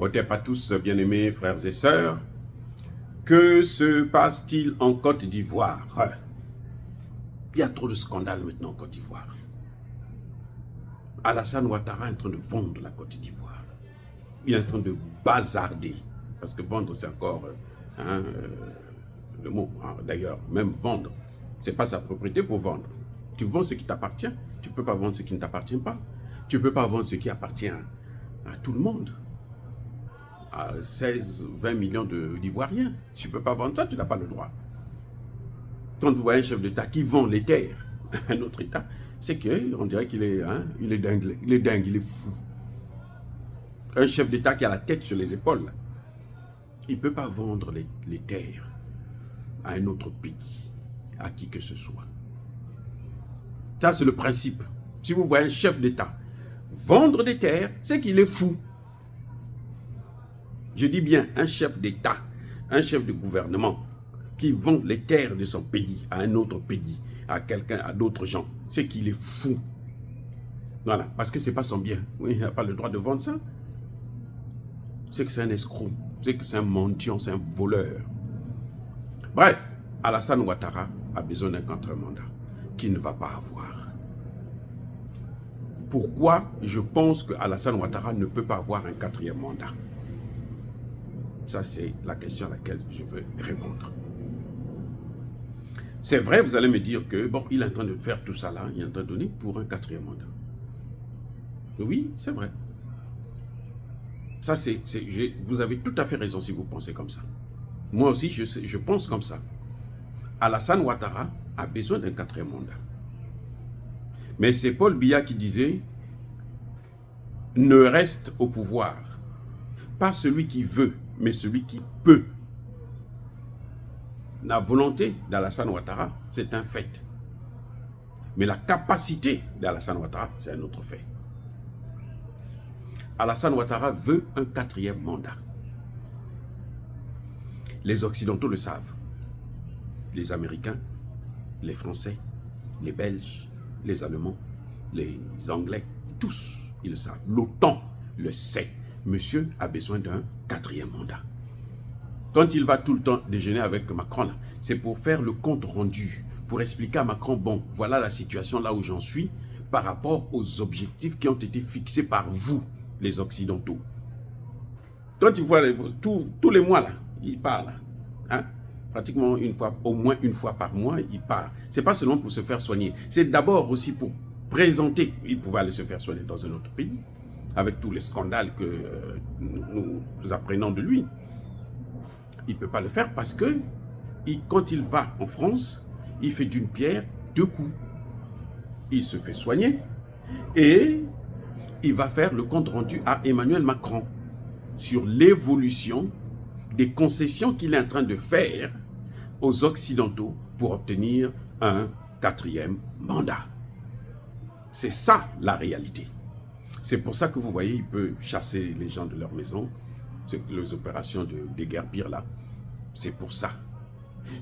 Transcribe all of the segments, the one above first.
Otep à tous, bien-aimés frères et sœurs. Que se passe-t-il en Côte d'Ivoire? Il y a trop de scandales maintenant en Côte d'Ivoire. Alassane Ouattara est en train de vendre la Côte d'Ivoire. Il est en train de bazarder. Parce que vendre, c'est encore le mot. D'ailleurs, même vendre, ce n'est pas sa propriété pour vendre. Tu vends ce qui t'appartient. Tu ne peux pas vendre ce qui ne t'appartient pas. Tu ne peux pas vendre ce qui appartient à tout le monde. À 16, 20 millions d'Ivoiriens. Tu ne peux pas vendre ça, tu n'as pas le droit. Quand vous voyez un chef d'État qui vend les terres à un autre État, c'est qu'on dirait qu'il est, il est dingue, il est fou. Un chef d'État qui a la tête sur les épaules, il ne peut pas vendre les terres à un autre pays, à qui que ce soit. Ça, c'est le principe. Si vous voyez un chef d'État vendre des terres, c'est qu'il est fou. Je dis bien un chef d'État, un chef de gouvernement qui vend les terres de son pays à un autre pays, à quelqu'un, à d'autres gens, c'est qu'il est fou. Voilà, parce que ce n'est pas son bien. Oui, il n'a pas le droit de vendre ça. C'est que c'est un escroc, c'est que c'est un mendiant, c'est un voleur. Bref, Alassane Ouattara a besoin d'un contre-mandat qu'il ne va pas avoir. Pourquoi je pense que Alassane Ouattara ne peut pas avoir un 4e mandat? Ça, c'est la question à laquelle je veux répondre. C'est vrai, vous allez me dire que, bon, il est en train de faire tout ça là, il est en train de donner pour un 4e mandat. Oui, c'est vrai. Ça, vous avez tout à fait raison si vous pensez comme ça. Moi aussi, je pense comme ça. Alassane Ouattara a besoin d'un 4e mandat. Mais c'est Paul Biya qui disait, ne reste au pouvoir, pas celui qui veut, mais celui qui peut. La volonté d'Alassane Ouattara, c'est un fait. Mais la capacité d'Alassane Ouattara, c'est un autre fait. Alassane Ouattara veut un 4e mandat. Les Occidentaux le savent. Les Américains, les Français, les Belges, les Allemands, les Anglais, tous, ils le savent. L'OTAN le sait. Monsieur a besoin d'un 4e mandat. Quand il va tout le temps déjeuner avec Macron, c'est pour faire le compte rendu, pour expliquer à Macron, bon, voilà la situation là où j'en suis, par rapport aux objectifs qui ont été fixés par vous, les Occidentaux. Quand il voit tous les mois, là, il parle. Pratiquement au moins une fois par mois, il part. Ce n'est pas seulement pour se faire soigner, c'est d'abord aussi pour présenter. Il pouvait aller se faire soigner dans un autre pays, avec tous les scandales que nous apprenons de lui. Il ne peut pas le faire parce que quand il va en France, il fait d'une pierre 2 coups. Il se fait soigner et il va faire le compte rendu à Emmanuel Macron sur l'évolution des concessions qu'il est en train de faire aux Occidentaux pour obtenir un 4e mandat. C'est ça la réalité. C'est pour ça que vous voyez, il peut chasser les gens de leur maison. Les opérations de déguerpir là, c'est pour ça.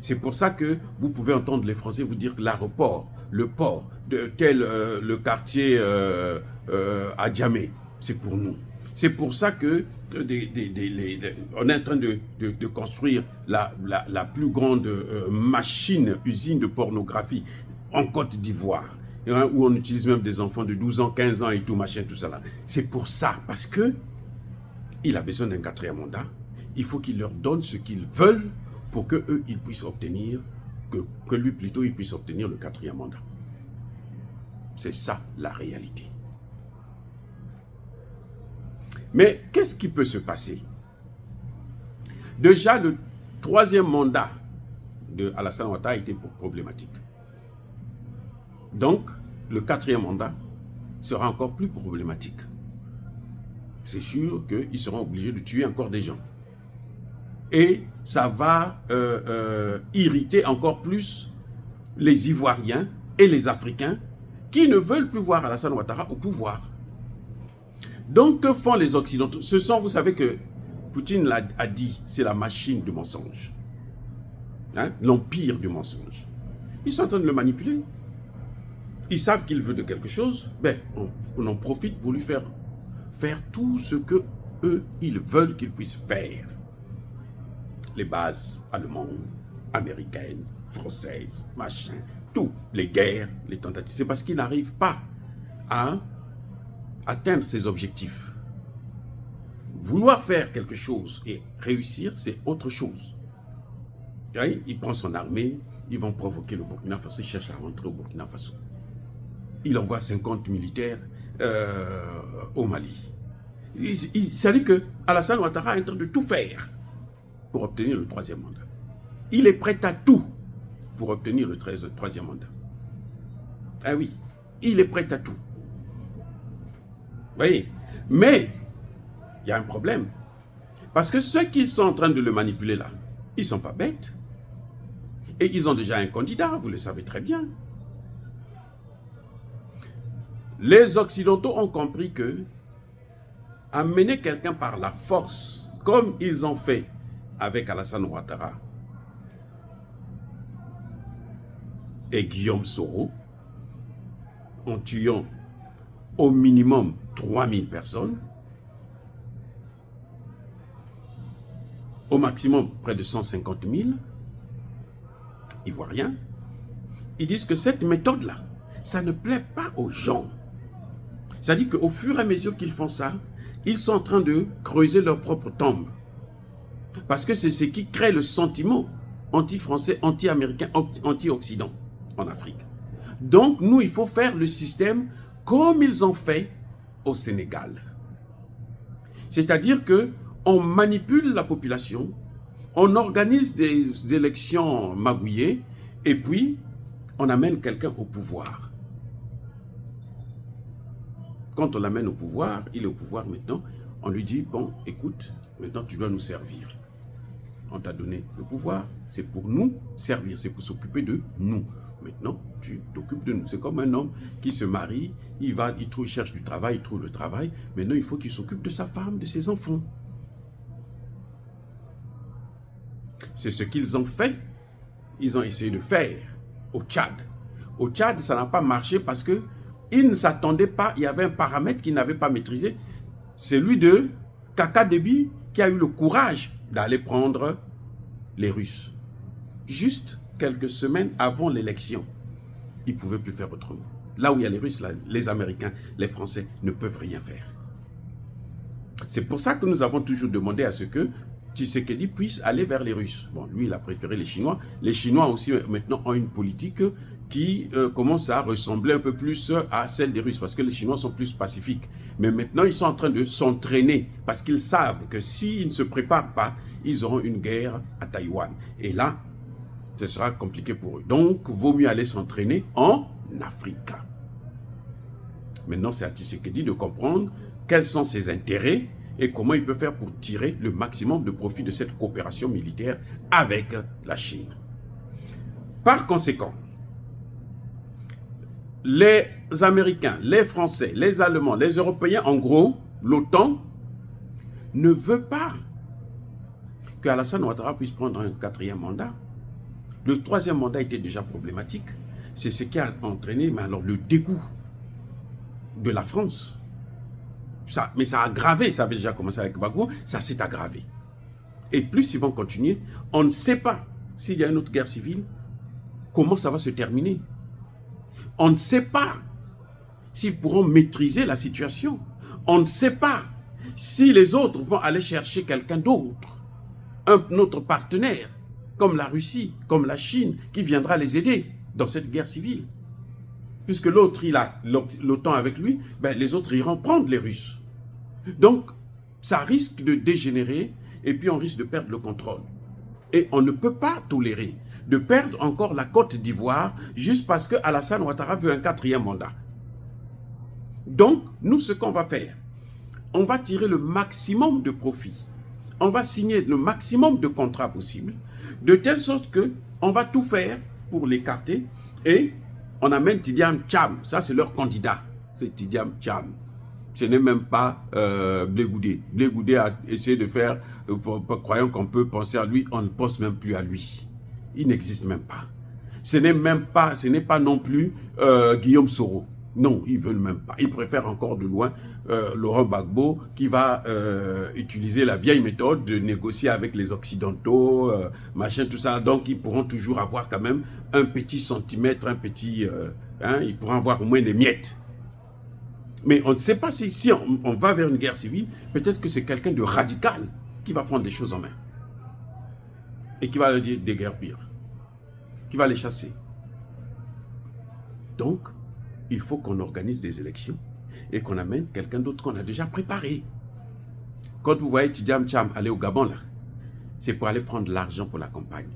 C'est pour ça que vous pouvez entendre les Français vous dire que l'aéroport, le port, le quartier à Djamé, c'est pour nous. C'est pour ça que on est en train de construire la plus grande usine de pornographie en Côte d'Ivoire, où on utilise même des enfants de 12 ans, 15 ans et tout, machin, tout ça là. C'est pour ça, parce que il a besoin d'un 4e mandat. Il faut qu'il leur donne ce qu'ils veulent pour qu'eux, ils puissent obtenir, que lui plutôt, il puisse obtenir le 4e mandat. C'est ça la réalité. Mais qu'est-ce qui peut se passer? Déjà, le 3e mandat de Alassane Ouattara a été problématique. Donc, le 4e mandat sera encore plus problématique. C'est sûr qu'ils seront obligés de tuer encore des gens. Et ça va irriter encore plus les Ivoiriens et les Africains qui ne veulent plus voir Alassane Ouattara au pouvoir. Donc, que font les Occidentaux? Ce sont, vous savez que Poutine a dit, c'est la machine du mensonge. L'empire du mensonge. Ils sont en train de le manipuler. Ils savent qu'il veut de quelque chose, ben, on en profite pour lui faire tout ce que eux, ils veulent qu'ils puissent faire les bases allemandes, américaines, françaises, machin, tout, les guerres, les tentatives. C'est parce qu'ils n'arrivent pas à atteindre ces objectifs. Vouloir faire quelque chose et réussir, c'est autre chose. Il prend son armée, ils vont provoquer le Burkina Faso, ils cherchent à rentrer au Burkina Faso. Il envoie 50 militaires au Mali. Ça dit que Alassane Ouattara est en train de tout faire pour obtenir le 3e mandat. Il est prêt à tout pour obtenir le 3e mandat. Ah oui, il est prêt à tout. Vous voyez? Mais, il y a un problème. Parce que ceux qui sont en train de le manipuler là, ils ne sont pas bêtes. Et ils ont déjà un candidat, vous le savez très bien. Les Occidentaux ont compris que amener quelqu'un par la force, comme ils ont fait avec Alassane Ouattara et Guillaume Soro, en tuant au minimum 3000 personnes, au maximum près de 150 000 Ivoiriens, ils disent que cette méthode-là, ça ne plaît pas aux gens. C'est-à-dire qu'au fur et à mesure qu'ils font ça, ils sont en train de creuser leur propre tombe. Parce que c'est ce qui crée le sentiment anti-français, anti-américain, anti-occident en Afrique. Donc, nous, il faut faire le système comme ils ont fait au Sénégal. C'est-à-dire qu'on manipule la population, on organise des élections magouillées, et puis on amène quelqu'un au pouvoir. Quand on l'amène au pouvoir, il est au pouvoir maintenant, on lui dit, bon, écoute, maintenant tu dois nous servir. On t'a donné le pouvoir, c'est pour nous servir, c'est pour s'occuper de nous. Maintenant, tu t'occupes de nous. C'est comme un homme qui se marie, il cherche du travail, il trouve le travail. Maintenant, il faut qu'il s'occupe de sa femme, de ses enfants. C'est ce qu'ils ont fait. Ils ont essayé de faire au Tchad. Au Tchad, ça n'a pas marché parce qu'ils ne s'attendaient pas. Il y avait un paramètre qu'ils n'avaient pas maîtrisé. C'est celui de Kaka Déby qui a eu le courage d'aller prendre les Russes. Juste quelques semaines avant l'élection. Ils ne pouvaient plus faire autrement. Là où il y a les Russes, là, les Américains, les Français ne peuvent rien faire. C'est pour ça que nous avons toujours demandé à ce que Tshisekedi puisse aller vers les Russes. Bon, lui, il a préféré les Chinois. Les Chinois aussi, maintenant, ont une politique qui commence à ressembler un peu plus à celle des Russes, parce que les Chinois sont plus pacifiques. Mais maintenant, ils sont en train de s'entraîner, parce qu'ils savent que s'ils ne se préparent pas, ils auront une guerre à Taïwan. Et là, ce sera compliqué pour eux. Donc, vaut mieux aller s'entraîner en Afrique. Maintenant, c'est à Tshisekedi de comprendre quels sont ses intérêts et comment il peut faire pour tirer le maximum de profit de cette coopération militaire avec la Chine. Par conséquent, les Américains, les Français, les Allemands, les Européens, en gros, l'OTAN, ne veut pas que Alassane Ouattara puisse prendre un 4e mandat. Le 3e mandat était déjà problématique. C'est ce qui a entraîné mais alors, le dégoût de la France. Mais ça a aggravé, ça avait déjà commencé avec Gbagbo, ça s'est aggravé. Et plus ils vont continuer, on ne sait pas s'il y a une autre guerre civile, comment ça va se terminer. On ne sait pas s'ils pourront maîtriser la situation. On ne sait pas si les autres vont aller chercher quelqu'un d'autre, un autre partenaire, comme la Russie, comme la Chine, qui viendra les aider dans cette guerre civile. Puisque l'autre, il a l'OTAN avec lui, ben les autres iront prendre les Russes. Donc, ça risque de dégénérer et puis on risque de perdre le contrôle. Et on ne peut pas tolérer de perdre encore la Côte d'Ivoire juste parce que Alassane Ouattara veut un 4e mandat. Donc, nous, ce qu'on va faire, on va tirer le maximum de profit. On va signer le maximum de contrats possibles, de telle sorte qu'on va tout faire pour l'écarter et on amène Tidiane Tcham. Ça, c'est leur candidat. C'est Tidiane Tcham. Ce n'est même pas Blé Goudé. Blé Goudé a essayé de faire, croyant qu'on peut penser à lui, on ne pense même plus à lui. Il n'existe même pas. Ce n'est pas non plus Guillaume Soro. Non, ils ne veulent même pas. Ils préfèrent encore de loin Laurent Gbagbo qui va utiliser la vieille méthode de négocier avec les Occidentaux, machin, tout ça. Donc, ils pourront toujours avoir quand même un petit centimètre, un petit... ils pourront avoir au moins des miettes. Mais on ne sait pas si on va vers une guerre civile, peut-être que c'est quelqu'un de radical qui va prendre des choses en main. Et qui va leur dire des guerres pires. Qui va les chasser. Donc, il faut qu'on organise des élections et qu'on amène quelqu'un d'autre qu'on a déjà préparé. Quand vous voyez Tidjam Cham aller au Gabon, là, c'est pour aller prendre l'argent pour la campagne.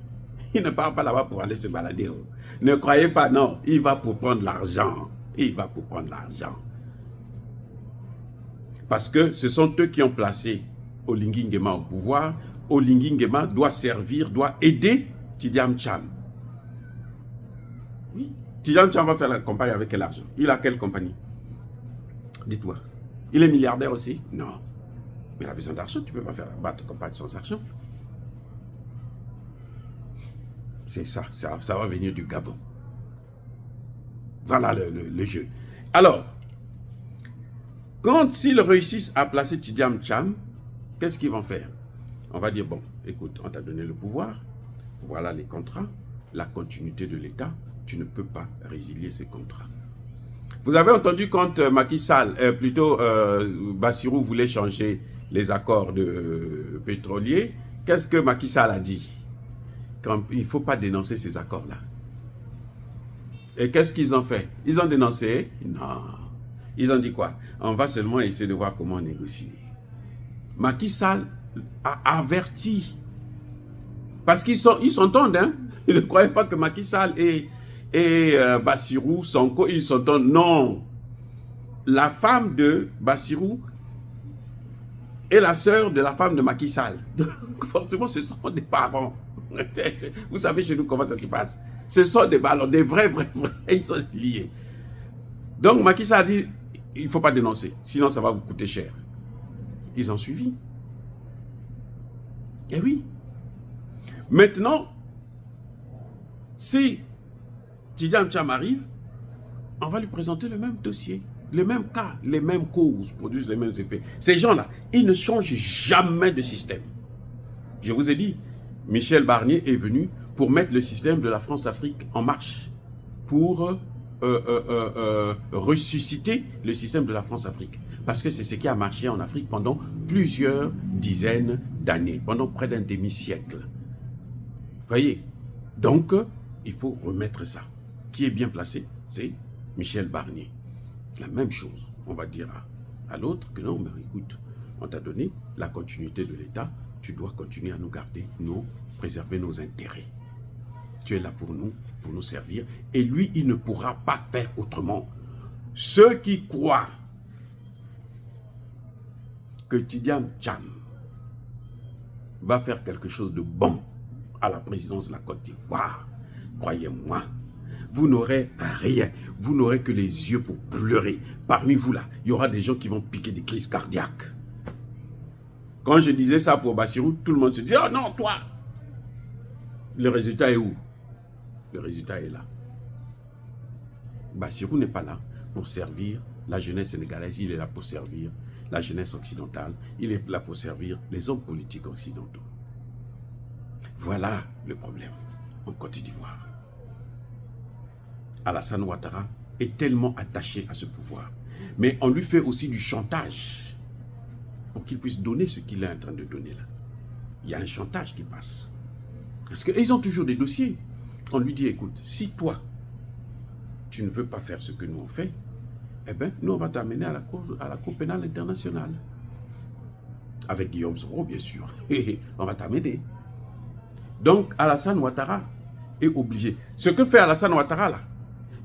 Il ne part pas là-bas pour aller se balader. Ne croyez pas, non. Il va pour prendre l'argent. Il va pour prendre l'argent. Parce que ce sont eux qui ont placé Oligui Nguema au pouvoir. Oligui Nguema doit servir, doit aider Tidjam Cham. Oui. Tidjam Cham va faire la campagne avec quel argent? Il a quelle compagnie? Dites-moi. Il est milliardaire aussi? Non. Mais il a besoin d'argent. Tu ne peux pas faire la campagne sans argent. C'est ça. Ça va venir du Gabon. Voilà le jeu. Alors, s'ils réussissent à placer Tidjam Cham, qu'est-ce qu'ils vont faire? On va dire, bon, écoute, on t'a donné le pouvoir. Voilà les contrats. La continuité de l'État. Tu ne peux pas résilier ces contrats. Vous avez entendu quand Macky Sall, Bassirou voulait changer les accords de pétroliers, qu'est-ce que Macky Sall a dit? Il ne faut pas dénoncer ces accords-là. Et qu'est-ce qu'ils ont fait? Ils ont dénoncé? Non. Ils ont dit quoi? On va seulement essayer de voir comment négocier. Macky Sall a averti. Parce qu'ils s'entendent, hein? Ils ne croyaient pas que Macky Sall et Bassirou, Sonko, ils s'entendent. Non. La femme de Bassirou est la sœur de la femme de Macky Sall. Donc, forcément, ce sont des parents. Vous savez chez nous comment ça se passe. Ce sont des ballons, des vrais. Ils sont liés. Donc, Macky Sall a dit, il ne faut pas dénoncer, sinon ça va vous coûter cher. Ils ont suivi. Eh oui. Maintenant, si Tidjam Cham arrive, on va lui présenter le même dossier, le même cas, les mêmes causes produisent les mêmes effets. Ces gens-là, ils ne changent jamais de système. Je vous ai dit, Michel Barnier est venu pour mettre le système de la France-Afrique en marche, pour ressusciter le système de la France-Afrique. Parce que c'est ce qui a marché en Afrique pendant plusieurs dizaines d'années, pendant près d'un demi-siècle. Voyez, donc, il faut remettre ça. Qui est bien placé? C'est Michel Barnier. La même chose, on va dire à l'autre que non, mais écoute, on t'a donné la continuité de l'État, tu dois continuer à nous garder, préserver nos intérêts. Tu es là pour nous servir, et lui, il ne pourra pas faire autrement. Ceux qui croient que Tidjam Cham va faire quelque chose de bon à la présidence de la Côte d'Ivoire, croyez-moi, vous n'aurez rien. Vous n'aurez que les yeux pour pleurer. Parmi vous, là, il y aura des gens qui vont piquer des crises cardiaques. Quand je disais ça pour Bassirou, tout le monde se disait, oh non, toi. Le résultat est où? Le résultat est là. Bassirou n'est pas là pour servir la jeunesse sénégalaise. Il est là pour servir la jeunesse occidentale. Il est là pour servir les hommes politiques occidentaux. Voilà le problème en Côte d'Ivoire. Alassane Ouattara est tellement attaché à ce pouvoir. Mais on lui fait aussi du chantage pour qu'il puisse donner ce qu'il est en train de donner là. Il y a un chantage qui passe. Parce qu'ils ont toujours des dossiers. On lui dit, écoute, si toi, tu ne veux pas faire ce que nous on fait, eh bien, nous on va t'amener à la Cour pénale internationale. Avec Guillaume Soro, bien sûr. On va t'amener. Donc, Alassane Ouattara est obligé. Ce que fait Alassane Ouattara là,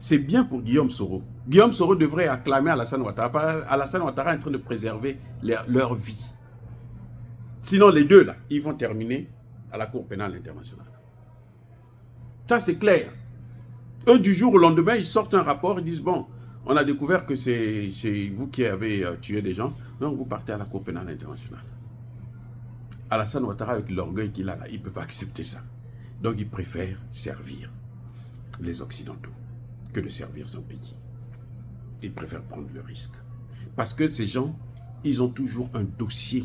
c'est bien pour Guillaume Soro. Guillaume Soro devrait acclamer Alassane Ouattara. Alassane Ouattara est en train de préserver leur vie. Sinon, les deux, là, ils vont terminer à la Cour pénale internationale. Ça, c'est clair. Eux, du jour au lendemain, ils sortent un rapport, ils disent, bon, on a découvert que c'est vous qui avez tué des gens, donc vous partez à la Cour pénale internationale. Alassane Ouattara, avec l'orgueil qu'il a là, il ne peut pas accepter ça. Donc, il préfère servir les Occidentaux que de servir son pays. Ils préfèrent prendre le risque. Parce que ces gens, ils ont toujours un dossier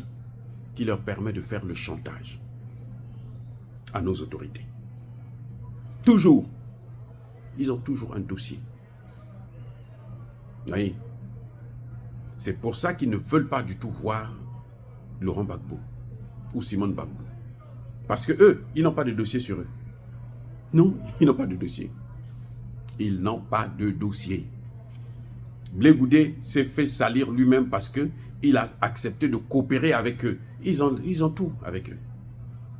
qui leur permet de faire le chantage à nos autorités. Toujours. Ils ont toujours un dossier. Oui. C'est pour ça qu'ils ne veulent pas du tout voir Laurent Gbagbo ou Simone Gbagbo. Parce que eux, ils n'ont pas de dossier sur eux. Non, ils n'ont pas de dossier. Ils n'ont pas de dossier. Blé Goudé s'est fait salir lui-même parce qu'il a accepté de coopérer avec eux. Ils ont tout avec eux.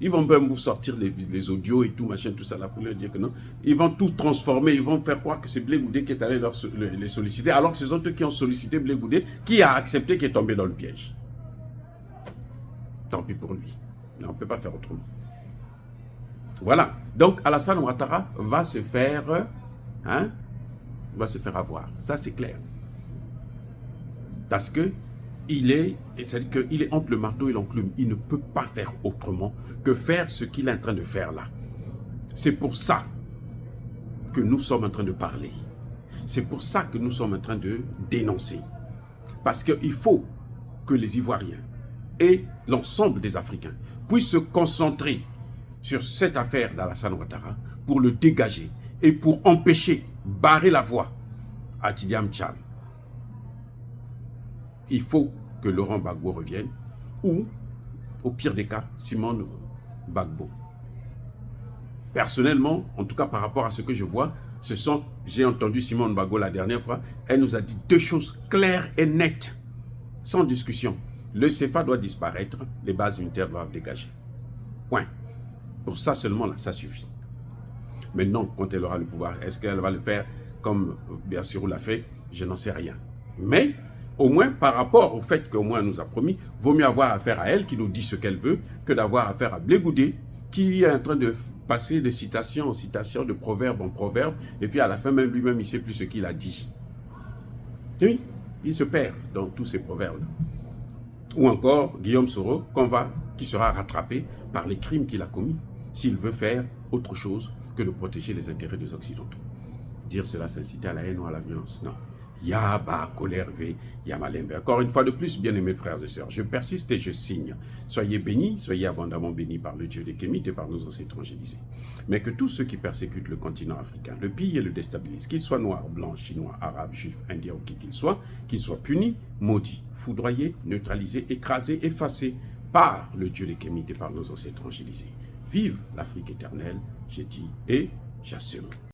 Ils vont même vous sortir les audios et tout, machin, tout ça, là, pour leur dire que non. Ils vont tout transformer, ils vont faire croire que c'est Blé Goudé qui est allé les solliciter, alors que c'est eux qui ont sollicité Blé Goudé, qui a accepté, qui est tombé dans le piège. Tant pis pour lui. Mais on ne peut pas faire autrement. Voilà. Donc, Alassane Ouattara va se faire avoir. Ça, c'est clair. Parce que c'est-à-dire qu'il est entre le marteau et l'enclume. Il ne peut pas faire autrement que faire ce qu'il est en train de faire là. C'est pour ça que nous sommes en train de parler. C'est pour ça que nous sommes en train de dénoncer. Parce qu'il faut que les Ivoiriens et l'ensemble des Africains puissent se concentrer sur cette affaire d'Alassane Ouattara pour le dégager et pour empêcher, barrer la voie à Tidiane Tcham. Il faut que Laurent Gbagbo revienne ou, au pire des cas, Simone Gbagbo. Personnellement, en tout cas par rapport à ce que je vois, j'ai entendu Simone Gbagbo la dernière fois, elle nous a dit deux choses claires et nettes, sans discussion. Le CFA doit disparaître, les bases militaires doivent dégager. Point. Pour ça seulement, là, ça suffit. Maintenant, quand elle aura le pouvoir, est-ce qu'elle va le faire comme Bassirou l'a fait? Je n'en sais rien. Mais, au moins, par rapport au fait qu'au moins elle nous a promis, vaut mieux avoir affaire à elle qui nous dit ce qu'elle veut que d'avoir affaire à Blé Goudé qui est en train de passer de citation en citation, de proverbe en proverbe, et puis à la fin, même lui-même, il ne sait plus ce qu'il a dit. Oui, il se perd dans tous ces proverbes. Ou encore Guillaume Soro, qui sera rattrapé par les crimes qu'il a commis, s'il veut faire autre chose que de protéger les intérêts des Occidentaux. Dire cela, c'est inciter à la haine ou à la violence. Non. Yaba, colère, Yamalembe. Encore une fois de plus, bien-aimés frères et sœurs, je persiste et je signe. Soyez bénis, soyez abondamment bénis par le Dieu des Kémites et par nos ancêtres évangélisés. Mais que tous ceux qui persécutent le continent africain, le pillent et le déstabilisent, qu'ils soient noirs, blancs, chinois, arabes, juifs, indiens ou qui qu'ils soient punis, maudits, foudroyés, neutralisés, écrasés, effacés par le Dieu des Kémites et par nos ancêtres évangélisés. Vive l'Afrique éternelle, j'ai dit et j'assume.